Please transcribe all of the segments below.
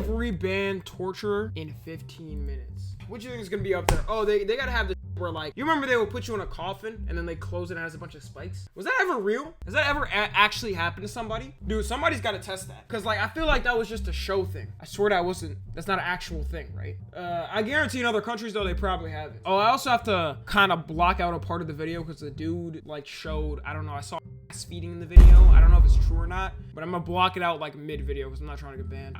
Every band torture in 15 minutes. What do you think is gonna be up there? Oh, they gotta have the where, like, you remember they would put you in a coffin and then they close it and it has a bunch of spikes? Was that ever real? Has that ever actually happened to somebody? Dude, somebody's gotta test that. Cause like, I feel like that was just a show thing. I swear that's not an actual thing, right? I guarantee in other countries though, they probably have it. Oh, I also have to kind of block out a part of the video because the dude like showed, I don't know, I saw ass feeding in the video. I don't know if it's true or not, but I'm gonna block it out like mid video because I'm not trying to get banned.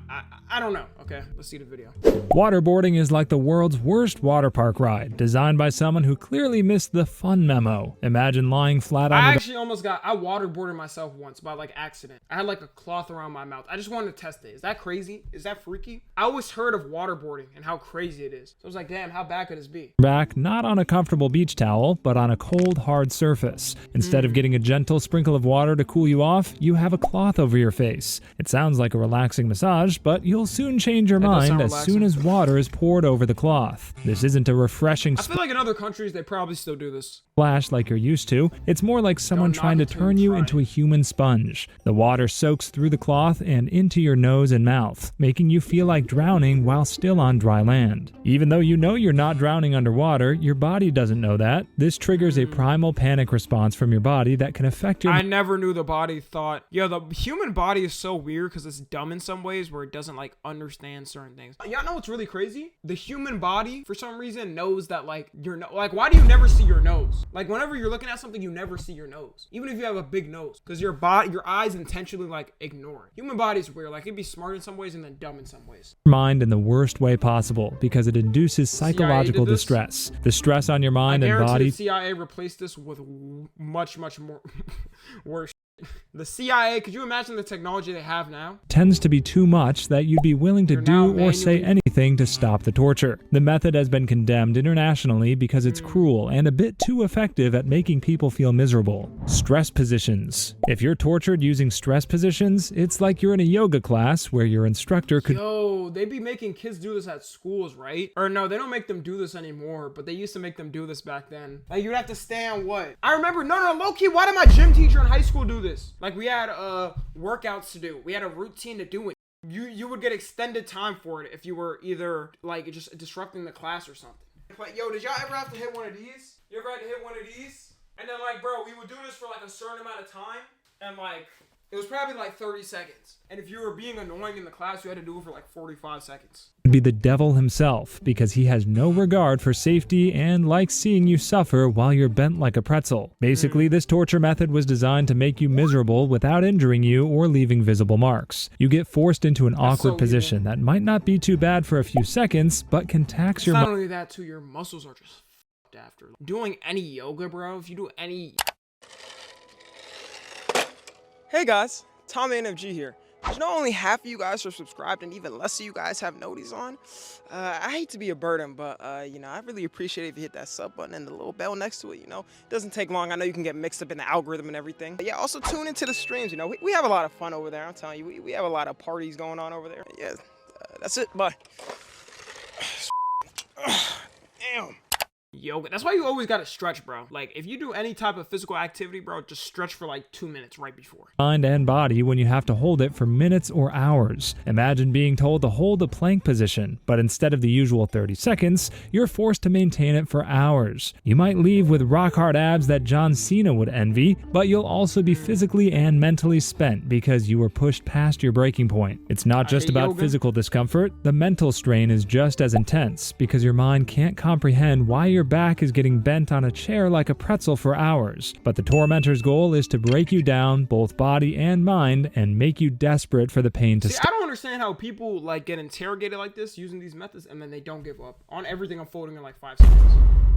I don't know. Okay, let's see the video. Waterboarding is like the world's worst water park ride, designed by someone who clearly missed the fun memo. Imagine lying flat on I waterboarded myself once by like accident. I had like a cloth around my mouth. I just wanted to test it. Is that crazy? Is that freaky? I always heard of waterboarding and how crazy it is. So I was like, damn, how bad could this be? Back not on a comfortable beach towel, but on a cold, hard surface. Instead of getting a gentle sprinkle of water to cool you off, you have a cloth over your face. It sounds like a relaxing massage, but you'll soon change your mind as soon as water is poured over the cloth. This isn't a refreshing I feel like in other countries, they probably still do this. Splash like you're used to. It's more like someone trying to turn you into a human sponge. The water soaks through the cloth and into your nose and mouth, making you feel like drowning while still on dry land. Even though you know you're not drowning underwater, your body doesn't know that. This triggers a primal panic response from your body that can affect your... I never knew the body thought... Yo, the human body is so weird because it's dumb in some ways where it doesn't like understand certain things. Y'all know what's really crazy? The human body, for some reason, knows that like like, why do you never see your nose? Like whenever you're looking at something, you never see your nose, even if you have a big nose, because your eyes intentionally like ignore it. Human body's weird. Like it'd be smart in some ways and then dumb in some ways. Mind in the worst way possible because it induces psychological distress. The stress on your mind and body. The CIA replaced this with much more worse. The CIA, could you imagine the technology they have now? Tends to be too much that you'd be willing to do or say anything to stop the torture. The method has been condemned internationally because it's cruel and a bit too effective at making people feel miserable. Stress positions. If you're tortured using stress positions, it's like you're in a yoga class where your instructor could... Yo, they be making kids do this at schools, right? Or no, they don't make them do this anymore, but they used to make them do this back then. Like you'd have to stay on what? I remember, no, low-key, why did my gym teacher in high school do this? Like we had workouts to do. We had a routine to do it. You would get extended time for it if you were either like just disrupting the class or something. But yo, did y'all ever have to hit one of these? You ever had to hit one of these? And then like, bro, we would do this for like a certain amount of time, and like it was probably like 30 seconds. And if you were being annoying in the class, you had to do it for like 45 seconds. Be the devil himself because he has no regard for safety and likes seeing you suffer while you're bent like a pretzel. Basically, this torture method was designed to make you miserable without injuring you or leaving visible marks. You get forced into an awkward position that might not be too bad for a few seconds, but can tax your... Not only that, too, your muscles are just f***ed after. Doing any yoga, bro, if you do any... Hey guys, Tom NFG here. You know, only half of you guys are subscribed and even less of you guys have noties on. I hate to be a burden, but you know, I really appreciate it if you hit that sub button and the little bell next to it, you know. It doesn't take long. I know you can get mixed up in the algorithm and everything. But yeah, also tune into the streams, you know. We have a lot of fun over there, I'm telling you. We have a lot of parties going on over there. Yeah, that's it, bye. Damn. Yoga. That's why you always gotta stretch, bro. Like, if you do any type of physical activity, bro, just stretch for like 2 minutes right before. Mind and body when you have to hold it for minutes or hours. Imagine being told to hold the plank position, but instead of the usual 30 seconds, you're forced to maintain it for hours. You might leave with rock-hard abs that John Cena would envy, but you'll also be physically and mentally spent because you were pushed past your breaking point. It's not just about physical discomfort. The mental strain is just as intense because your mind can't comprehend why your back is getting bent on a chair like a pretzel for hours. But the tormentor's goal is to break you down, both body and mind, and make you desperate for the pain to stop. I don't understand how people like get interrogated like this using these methods and then they don't give up on everything unfolding in like 5 seconds.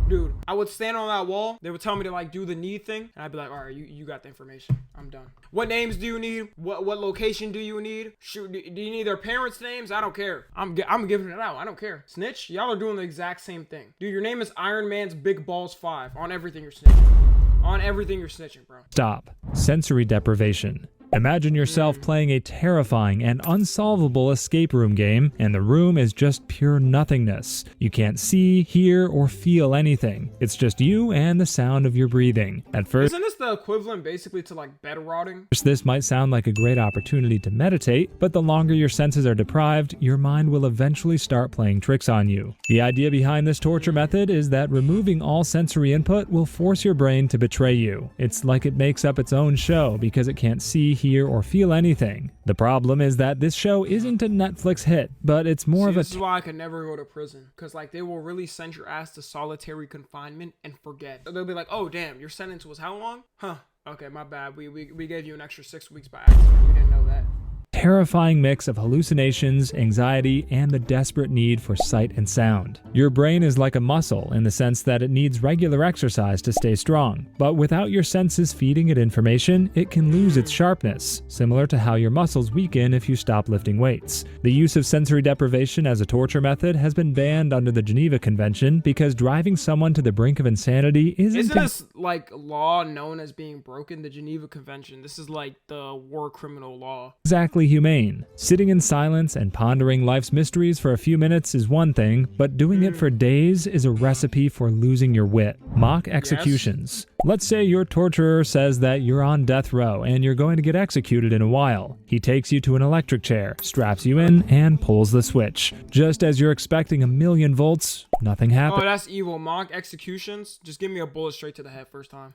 Dude, I would stand on that wall. They would tell me to like do the knee thing, and I'd be like, all right, you got the information. I'm done. What names do you need? What location do you need? Shoot, do you need their parents' names? I don't care. I'm giving it out. I don't care. Snitch, y'all are doing the exact same thing. Dude, your name is Iron Man's Big Balls 5. On everything you're snitching. On everything you're snitching, bro. Stop. Sensory deprivation. Imagine yourself playing a terrifying and unsolvable escape room game, and the room is just pure nothingness. You can't see, hear, or feel anything. It's just you and the sound of your breathing. At first, isn't this the equivalent basically to like bed rotting? this might sound like a great opportunity to meditate, but the longer your senses are deprived, your mind will eventually start playing tricks on you. The idea behind this torture method is that removing all sensory input will force your brain to betray you. It's like it makes up its own show because it can't see, hear, or feel anything. The problem is that this show isn't a Netflix hit, but it's more of a... This is why I could never go to prison, because like they will really send your ass to solitary confinement and forget. They'll be like, oh damn, your sentence was how long? Huh, okay, my bad, we gave you an extra 6 weeks by accident, we didn't know that. Terrifying mix of hallucinations, anxiety, and the desperate need for sight and sound. Your brain is like a muscle in the sense that it needs regular exercise to stay strong, but without your senses feeding it information, it can lose its sharpness, similar to how your muscles weaken if you stop lifting weights. The use of sensory deprivation as a torture method has been banned under the Geneva Convention because driving someone to the brink of insanity Isn't this like law known as being broken? The Geneva Convention. This is like the war criminal law. Exactly humane. Sitting in silence and pondering life's mysteries for a few minutes is one thing, but doing it for days is a recipe for losing your wit. Mock executions. Let's say your torturer says that you're on death row and you're going to get executed in a while. He takes you to an electric chair, straps you in, and pulls the switch. Just as you're expecting 1,000,000 volts, nothing happens. Oh, that's evil. Mock executions? Just give me a bullet straight to the head first time.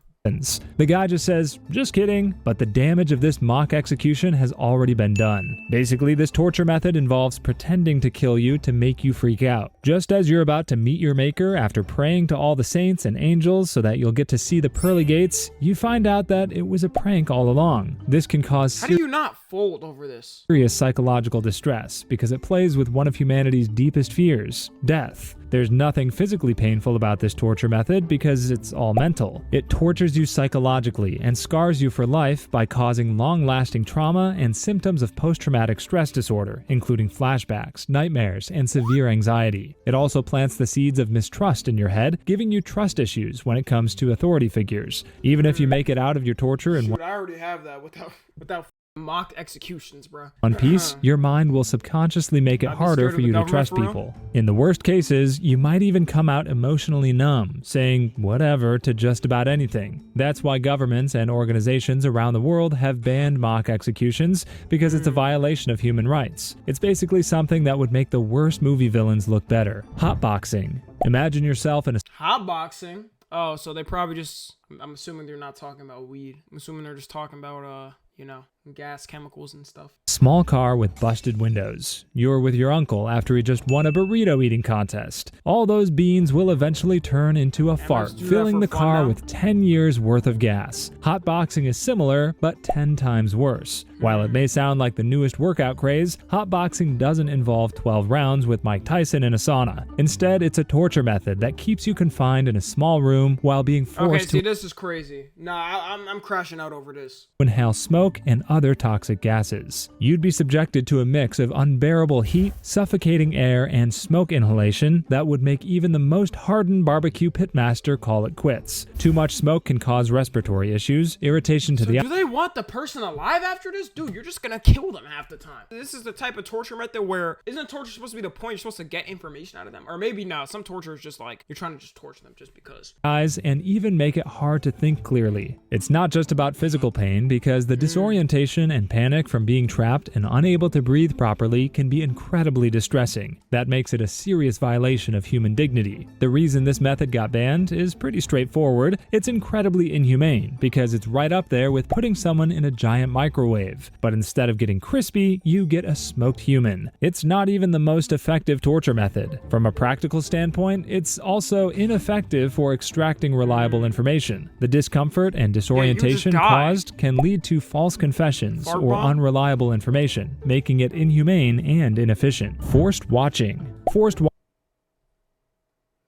The guy just says, just kidding, but the damage of this mock execution has already been done. Basically, this torture method involves pretending to kill you to make you freak out. Just as you're about to meet your maker after praying to all the saints and angels so that you'll get to see the pearly gates, you find out that it was a prank all along. This can cause How do you not fold over this? Serious psychological distress because it plays with one of humanity's deepest fears, death. There's nothing physically painful about this torture method because it's all mental. It tortures you psychologically and scars you for life by causing long-lasting trauma and symptoms of post-traumatic stress disorder, including flashbacks, nightmares, and severe anxiety. It also plants the seeds of mistrust in your head, giving you trust issues when it comes to authority figures. Even if you make it out of your torture in I already have that without mock executions, bro. one piece, your mind will subconsciously make it harder for you to trust people. In the worst cases, you might even come out emotionally numb, saying whatever to just about anything. That's why governments and organizations around the world have banned mock executions, because it's a violation of human rights. It's basically something that would make the worst movie villains look better. Hotboxing. Imagine yourself in a Hotboxing? Oh, so they probably just... I'm assuming they're not talking about weed. I'm assuming they're just talking about, you know, gas, chemicals, and stuff. small car with busted windows. You're with your uncle after he just won a burrito eating contest. All those beans will eventually turn into a fart, filling the car with 10 years worth of gas. Hotboxing is similar, but 10 times worse. While it may sound like the newest workout craze, hotboxing doesn't involve 12 rounds with Mike Tyson in a sauna. Instead, it's a torture method that keeps you confined in a small room while being forced to this is crazy. Nah, I'm crashing out over this. Inhale smoke and other toxic gases. You'd be subjected to a mix of unbearable heat, suffocating air, and smoke inhalation that would make even the most hardened barbecue pitmaster call it quits. Too much smoke can cause respiratory issues, irritation to the do they want the person alive after this? Dude, you're just gonna kill them half the time. This is the type of torture method where, isn't torture supposed to be the point? You're supposed to get information out of them. Or maybe not. Some torture is just like, you're trying to just torture them just because. Eyes and even make it hard to think clearly. It's not just about physical pain, because the disorientation and panic from being trapped and unable to breathe properly can be incredibly distressing. That makes it a serious violation of human dignity. The reason this method got banned is pretty straightforward. It's incredibly inhumane because it's right up there with putting someone in a giant microwave. But instead of getting crispy, you get a smoked human. It's not even the most effective torture method. From a practical standpoint, it's also ineffective for extracting reliable information. The discomfort and disorientation caused can lead to false confessions or unreliable information, making it inhumane and inefficient. Forced watching.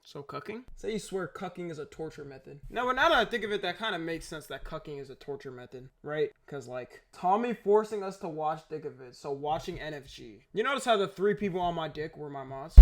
So cucking? Say you swear cucking is a torture method. Now that I think of it, that kind of makes sense that cucking is a torture method, right? Because like, Tommy forcing us to watch Dick of it, so watching NFG. You notice how the 3 people on my dick were my mods?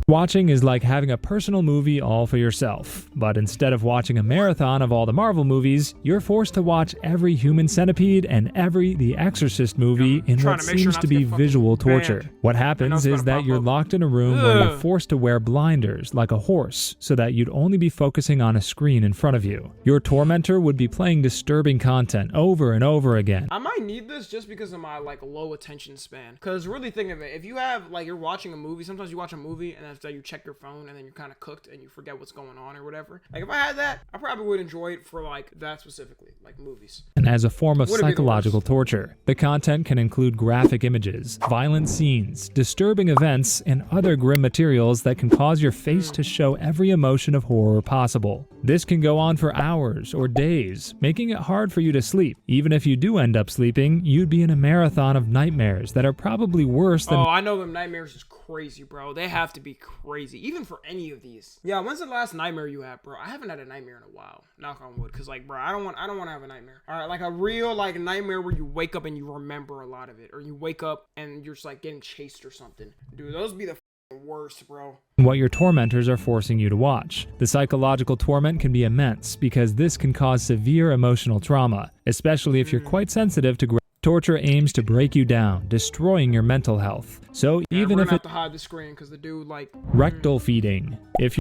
Watching is like having a personal movie all for yourself, but instead of watching a marathon of all the Marvel movies, you're forced to watch every Human Centipede and every The Exorcist movie in what seems to be visual torture. What happens is that you're locked in a room where you're forced to wear blinders like a horse so that you'd only be focusing on a screen in front of you. Your tormentor would be playing disturbing content over and over again. I might need this just because of my like low attention span. Cause really think of it, if you have like you're watching a movie, sometimes you watch a movie and after you check your phone and then you're kind of cooked and you forget what's going on or whatever. Like if I had that, I probably would enjoy it for like that specifically, like movies. And as a form of psychological torture, the content can include graphic images, violent scenes, disturbing events, and other grim materials that can cause your face to show every emotion of horror possible. This can go on for hours or days, making it hard for you to sleep. Even if you do end up sleeping, you'd be in a marathon of nightmares that are probably worse than— Oh, I know them nightmares is crazy, bro. They have to be crazy, even for any of these. Yeah, when's the last nightmare you had, bro? I haven't had a nightmare in a while. Knock on wood, cause like, bro, I don't want to have a nightmare. All right, like a real like nightmare where you wake up and you remember a lot of it, or you wake up and you're just like getting chased or something. Dude, those be the worst, bro. What your tormentors are forcing you to watch. The psychological torment can be immense because this can cause severe emotional trauma, especially if you're quite sensitive to torture aims to break you down, destroying your mental health. So even if have to hide the screen because the dude like rectal feeding. If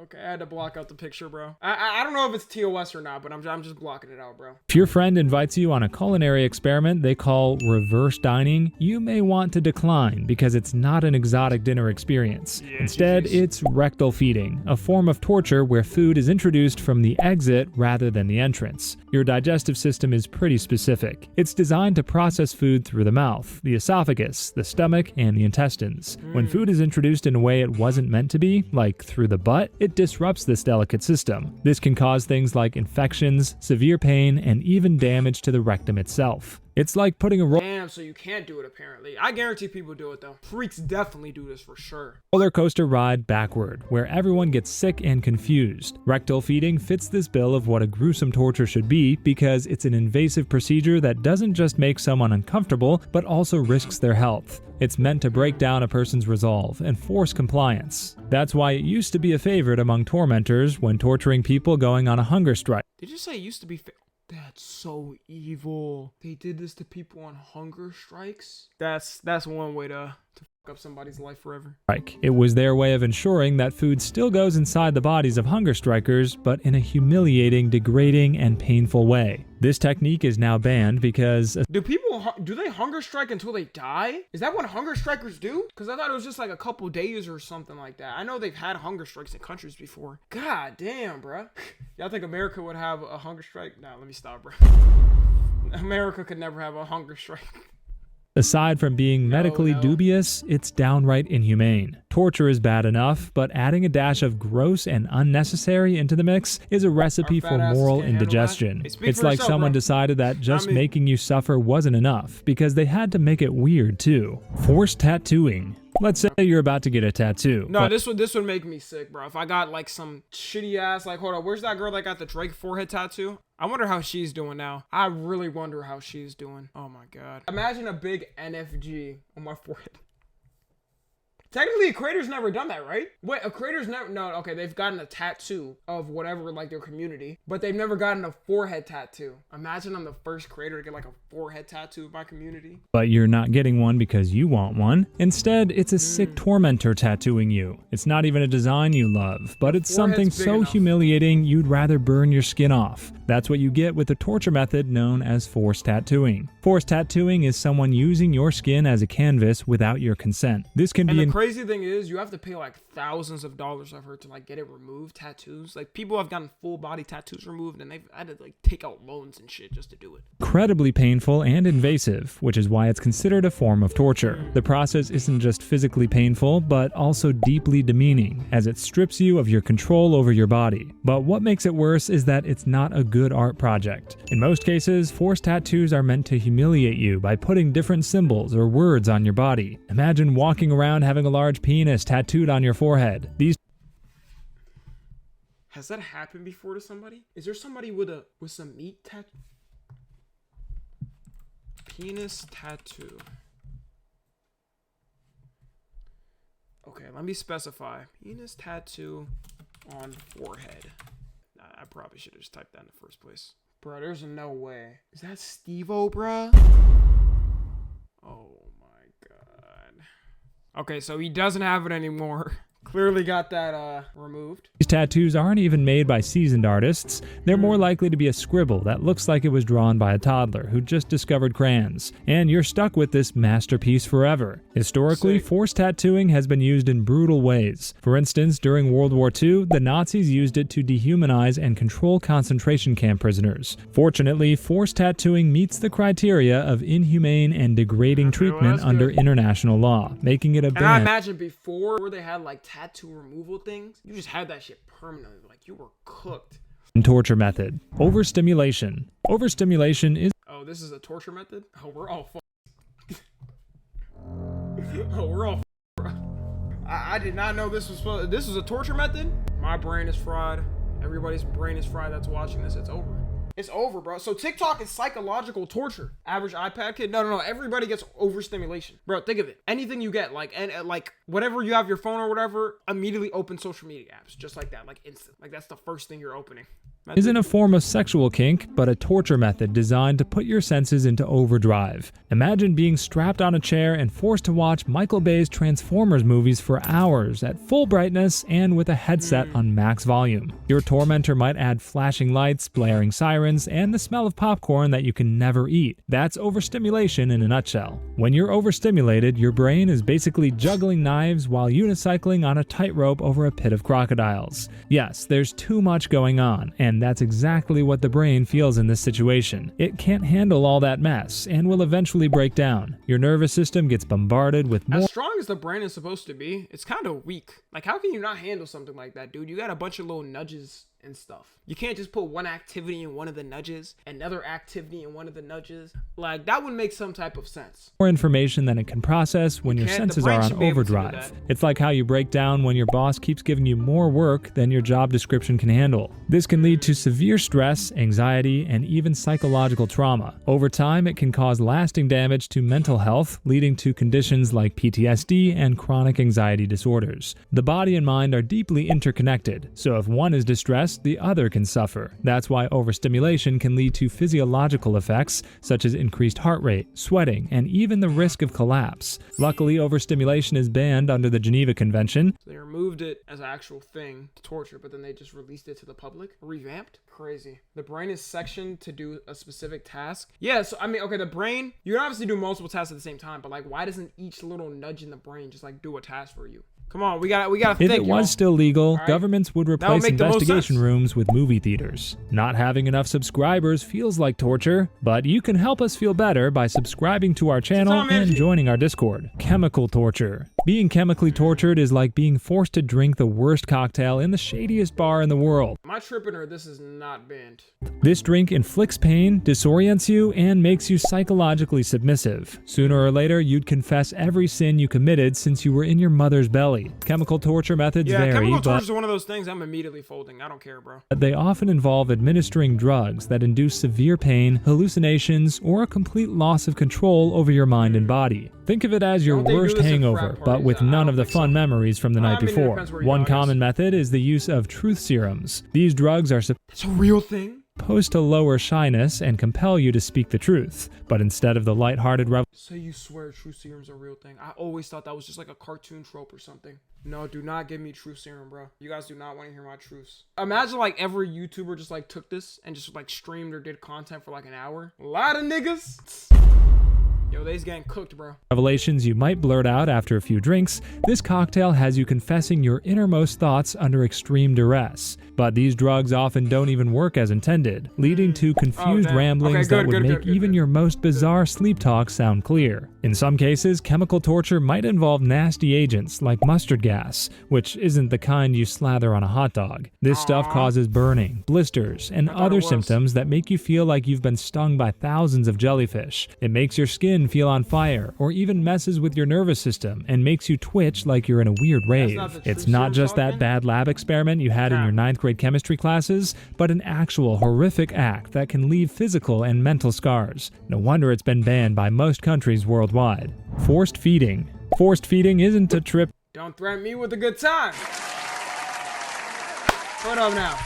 Okay, I had to block out the picture, bro. I don't know if it's TOS or not, but I'm just blocking it out, bro. If your friend invites you on a culinary experiment they call reverse dining, you may want to decline because it's not an exotic dinner experience. Yeah, Instead, it's rectal feeding, a form of torture where food is introduced from the exit rather than the entrance. Your digestive system is pretty specific. It's designed to process food through the mouth, the esophagus, the stomach, and the intestines. When food is introduced in a way it wasn't meant to be, like through the butt, it disrupts this delicate system. This can cause things like infections, severe pain, and even damage to the rectum itself. It's like putting a Damn, so you can't do it apparently. I guarantee people do it though. Freaks definitely do this for sure. roller coaster ride backward, where everyone gets sick and confused. Rectal feeding fits this bill of what a gruesome torture should be because it's an invasive procedure that doesn't just make someone uncomfortable, but also risks their health. It's meant to break down a person's resolve and force compliance. That's why it used to be a favorite among tormentors when torturing people going on a hunger strike. Did you say it used to be That's so evil. They did this to people on hunger strikes. That's one way to fuck up somebody's life forever. It was their way of ensuring that food still goes inside the bodies of hunger strikers, but in a humiliating, degrading, and painful way. This technique is now banned because— do they hunger strike until they die? Is that what hunger strikers do? Because I thought it was just like a couple days or something like that. I know they've had hunger strikes in countries before. God damn, bro. Y'all think America would have a hunger strike? Nah, let me stop, bro. America could never have a hunger strike. Aside from being medically dubious, it's downright inhumane. Torture is bad enough, but adding a dash of gross and unnecessary into the mix is a recipe for moral indigestion. It's like someone decided that just making you suffer wasn't enough, because they had to make it weird too. Forced tattooing. Let's say you're about to get a tattoo. No, this would make me sick, bro. If I got like some shitty ass, like, hold on, where's that girl that got the Drake forehead tattoo? I wonder how she's doing now. I really wonder how she's doing. Oh my god. Imagine a big NFG on my forehead. Technically, a creator's never done that, right? Wait, a creator's never... No, okay, they've gotten a tattoo of whatever, like, their community, but they've never gotten a forehead tattoo. Imagine I'm the first creator to get, like, a forehead tattoo of my community. But you're not getting one because you want one. Instead, it's a sick tormentor tattooing you. It's not even a design you love, but it's something so humiliating you'd rather burn your skin off. That's what you get with the torture method known as forced tattooing. Forced tattooing is someone using your skin as a canvas without your consent. This can be... Crazy thing is, you have to pay like thousands of dollars, I've heard, to like get it removed. Tattoos, like people have gotten full body tattoos removed and they've had to like take out loans and shit just to do it. Incredibly painful and invasive, which is why it's considered a form of torture. The process isn't just physically painful, but also deeply demeaning, as it strips you of your control over your body. But what makes it worse is that it's not a good art project. In most cases, forced tattoos are meant to humiliate you by putting different symbols or words on your body. Imagine walking around having a large penis tattooed on your forehead. Has that happened before to somebody? Is there somebody with some meat tattoo? Penis tattoo. Okay, let me specify. Penis tattoo on forehead. Nah, I probably should have just typed that in the first place. Bro, there's no way. Is that Steve-O, bruh? Oh my god. Okay, so he doesn't have it anymore. Clearly got that removed. These tattoos aren't even made by seasoned artists. They're more likely to be a scribble that looks like it was drawn by a toddler who just discovered crayons. And you're stuck with this masterpiece forever. Historically, forced tattooing has been used in brutal ways. For instance, during World War II, the Nazis used it to dehumanize and control concentration camp prisoners. Fortunately, forced tattooing meets the criteria of inhumane and degrading treatment under international law, making it a ban. And I imagine before they had like tattoo removal things, you just had that shit permanently, like you were cooked. Torture method. Overstimulation. Overstimulation is... Oh, this is a torture method? Oh, we're all oh, we're all bro. I did not know this was a torture method. My brain is fried. Everybody's brain is fried that's watching this. It's over. It's over, bro. So TikTok is psychological torture. Average iPad kid? No. Everybody gets overstimulation. Bro, think of it. Anything you get, like whatever you have your phone or whatever, immediately open social media apps. Just like that, like instant. Like that's the first thing you're opening. Isn't a form of sexual kink, but a torture method designed to put your senses into overdrive. Imagine being strapped on a chair and forced to watch Michael Bay's Transformers movies for hours at full brightness and with a headset on max volume. Your tormentor might add flashing lights, blaring sirens, and the smell of popcorn that you can never eat. That's overstimulation in a nutshell. When you're overstimulated, your brain is basically juggling knives while unicycling on a tightrope over a pit of crocodiles. Yes, there's too much going on, and that's exactly what the brain feels in this situation. It can't handle all that mess and will eventually break down. Your nervous system gets bombarded with more... As strong as the brain is supposed to be, it's kind of weak. Like, how can you not handle something like that, dude? You got a bunch of little nudges and stuff. You can't just put one activity in one of the nudges, another activity in one of the nudges. Like, that would make some type of sense. More information than it can process when your senses are on overdrive. It's like how you break down when your boss keeps giving you more work than your job description can handle. This can lead to severe stress, anxiety, and even psychological trauma. Over time, it can cause lasting damage to mental health, leading to conditions like PTSD and chronic anxiety disorders. The body and mind are deeply interconnected, so if one is distressed, the other can suffer. That's why overstimulation can lead to physiological effects such as increased heart rate, sweating, and even the risk of collapse. Luckily, overstimulation is banned under the Geneva Convention. So they removed it as an actual thing to torture, but then they just released it to the public? Revamped? Crazy. The brain is sectioned to do a specific task. Yeah, so I mean, okay, the brain, you can obviously do multiple tasks at the same time, but like, why doesn't each little nudge in the brain just like do a task for you? Come on, we got to think. If it was still legal, governments would replace investigation rooms with movie theaters. Not having enough subscribers feels like torture, but you can help us feel better by subscribing to our channel and joining our Discord. Chemical torture. Being chemically tortured is like being forced to drink the worst cocktail in the shadiest bar in the world. Am I tripping or this is not banned? This drink inflicts pain, disorients you, and makes you psychologically submissive. Sooner or later, you'd confess every sin you committed since you were in your mother's belly. Chemical torture methods vary, chemical torture is one of those things I'm immediately folding. I don't care, bro. They often involve administering drugs that induce severe pain, hallucinations, or a complete loss of control over your mind and body. Think of it as your worst hangover, but with none of the fun memories from the night before. One common method is the use of truth serums. These drugs are That's a real thing? supposed to lower shyness and compel you to speak the truth, but instead of the lighthearted So you swear truth serum's a real thing? I always thought that was just like a cartoon trope or something. No, do not give me truth serum, bro. You guys do not want to hear my truths. Imagine like every YouTuber just like took this and just like streamed or did content for like an hour. A lot of niggas. Yo, they's getting cooked, bro. Revelations you might blurt out after a few drinks. This cocktail has you confessing your innermost thoughts under extreme duress. But these drugs often don't even work as intended, leading to confused ramblings that would make even your most bizarre sleep talk sound clear. In some cases, chemical torture might involve nasty agents like mustard gas, which isn't the kind you slather on a hot dog. This stuff causes burning, blisters, and other symptoms that make you feel like you've been stung by thousands of jellyfish. It makes your skin feel on fire, or even messes with your nervous system and makes you twitch like you're in a weird rave. It's not just that bad lab experiment you had in your 9th grade chemistry classes, but an actual horrific act that can leave physical and mental scars. No wonder it's been banned by most countries worldwide. Forced feeding. Forced feeding isn't a trip. Don't Don't threaten me with a good time. Hold up now.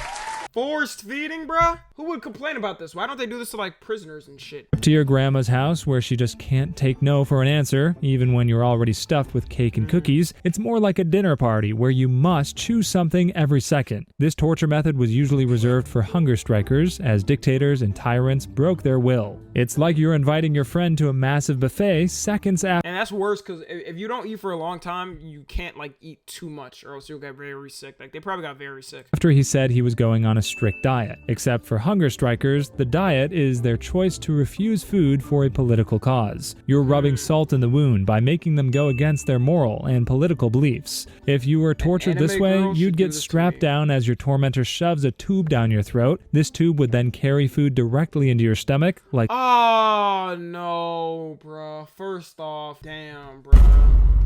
Forced feeding, bruh? Who would complain about this? Why don't they do this to like prisoners and shit? To your grandma's house where she just can't take no for an answer, even when you're already stuffed with cake and cookies. It's more like a dinner party where you must choose something every second. This torture method was usually reserved for hunger strikers, as dictators and tyrants broke their will. It's like you're inviting your friend to a massive buffet seconds after. And that's worse because if you don't eat for a long time, you can't like eat too much or else you'll get very sick. Like they probably got very sick. After he said he was going on a strict diet. Except for hunger strikers, the diet is their choice to refuse food for a political cause. You're rubbing salt in the wound by making them go against their moral and political beliefs. If you were tortured this way, you'd get strapped down as your tormentor shoves a tube down your throat. This tube would then carry food directly into your stomach, like— Oh, no, bro. First off, damn, bro.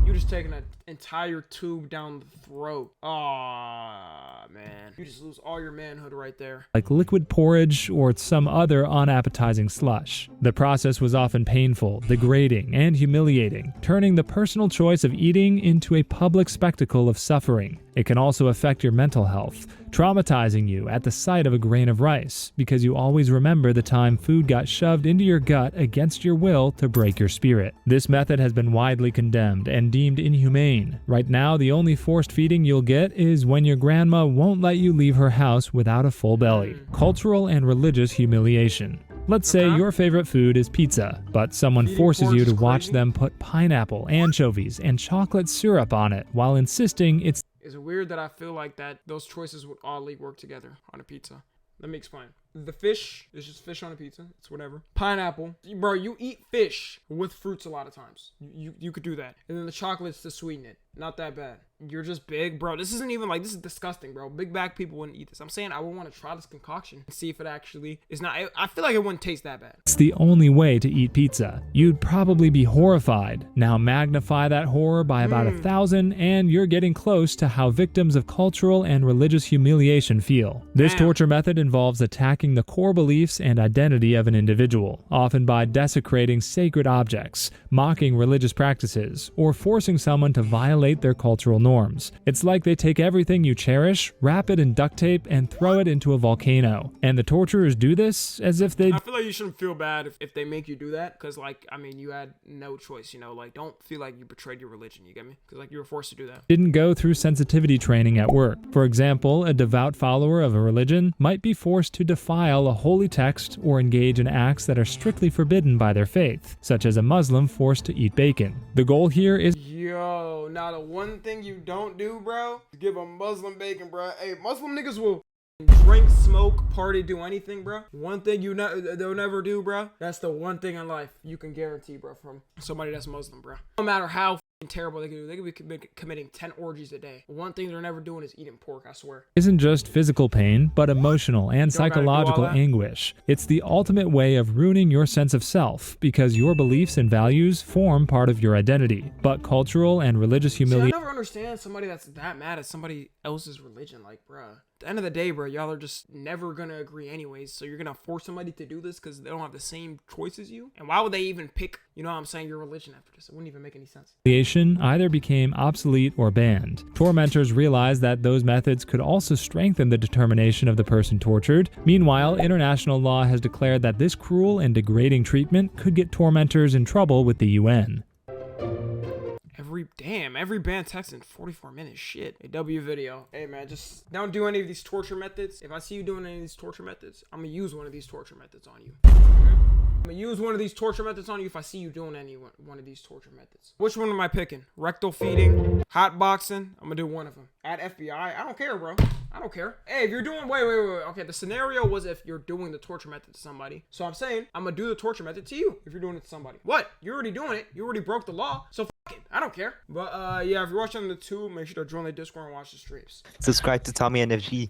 You just taking an entire tube down the throat. Aw, man. You just lose all your manhood right there. Like liquid porridge or some other unappetizing slush. The process was often painful, degrading, and humiliating, turning the personal choice of eating into a public spectacle of suffering. It can also affect your mental health, traumatizing you at the sight of a grain of rice, because you always remember the time food got shoved into your gut against your will to break your spirit. This method has been widely condemned and deemed inhumane. Right now, the only forced feeding you'll get is when your grandma won't let you leave her house without a full belly. Cultural and religious humiliation. Let's say your favorite food is pizza, but someone forces you to watch them put pineapple, anchovies, and chocolate syrup on it while insisting it's— Is it weird that I feel like that those choices would oddly work together on a pizza? Let me explain. The fish is just fish on a pizza. It's whatever. Pineapple. Bro, you eat fish with fruits a lot of times. You could do that. And then the chocolate's to sweeten it. Not that bad. You're just big, bro. This isn't even like, this is disgusting, bro. Big back people wouldn't eat this. I'm saying I would want to try this concoction and see if it actually is not. I feel like it wouldn't taste that bad. It's the only way to eat pizza. You'd probably be horrified. Now magnify that horror by about 1,000 and you're getting close to how victims of cultural and religious humiliation feel. This torture method involves attacking the core beliefs and identity of an individual, often by desecrating sacred objects, mocking religious practices, or forcing someone to violate their cultural norms. It's like they take everything you cherish, wrap it in duct tape, and throw it into a volcano. And the torturers do this as if they— I feel like you shouldn't feel bad if they make you do that, because like, I mean, you had no choice, you know, like don't feel like you betrayed your religion, you get me? Because like you were forced to do that. Didn't go through sensitivity training at work. For example, a devout follower of a religion might be forced to defile a holy text or engage in acts that are strictly forbidden by their faith, such as a Muslim forced to eat bacon. The goal here is— Yo, now the one thing you don't do, bro, is give a Muslim bacon, bro. Hey, Muslim niggas will drink, smoke, party, do anything, bro. One thing they'll never do, bro. That's the one thing in life you can guarantee, bro, from somebody that's Muslim, bro. No matter how terrible they could do, they could be committing 10 orgies a day. One thing they're never doing is eating pork, I swear. Isn't just physical pain, but emotional and psychological anguish. It's the ultimate way of ruining your sense of self, because your beliefs and values form part of your identity. But cultural and religious humiliation— I never understand somebody that's that mad at somebody else's religion. Like, bruh, at the end of the day, bro, y'all are just never gonna agree anyways. So you're gonna force somebody to do this because they don't have the same choice as you? And why would they even pick, you know what I'm saying, your religion after this? It wouldn't even make any sense. Either became obsolete or banned. Tormentors realized that those methods could also strengthen the determination of the person tortured. Meanwhile, international law has declared that this cruel and degrading treatment could get tormentors in trouble with the UN. Every banned text in 44 minutes. Shit. A W video. Hey man, just don't do any of these torture methods. If I see you doing any of these torture methods, I'm gonna use one of these torture methods on you. I'm gonna use one of these torture methods on you if I see you doing any one of these torture methods. Which one am I picking? Rectal feeding, hot boxing? I'm gonna do one of them. At FBI, I don't care, bro. I don't care. Hey, if you're doing, wait. Okay, the scenario was if you're doing the torture method to somebody. So I'm saying, I'm gonna do the torture method to you if you're doing it to somebody. What? You're already doing it. You already broke the law. So fuck it. I don't care. But yeah, if you're watching on the tube, make sure to join the Discord and watch the streams. Subscribe to Tommy and FG.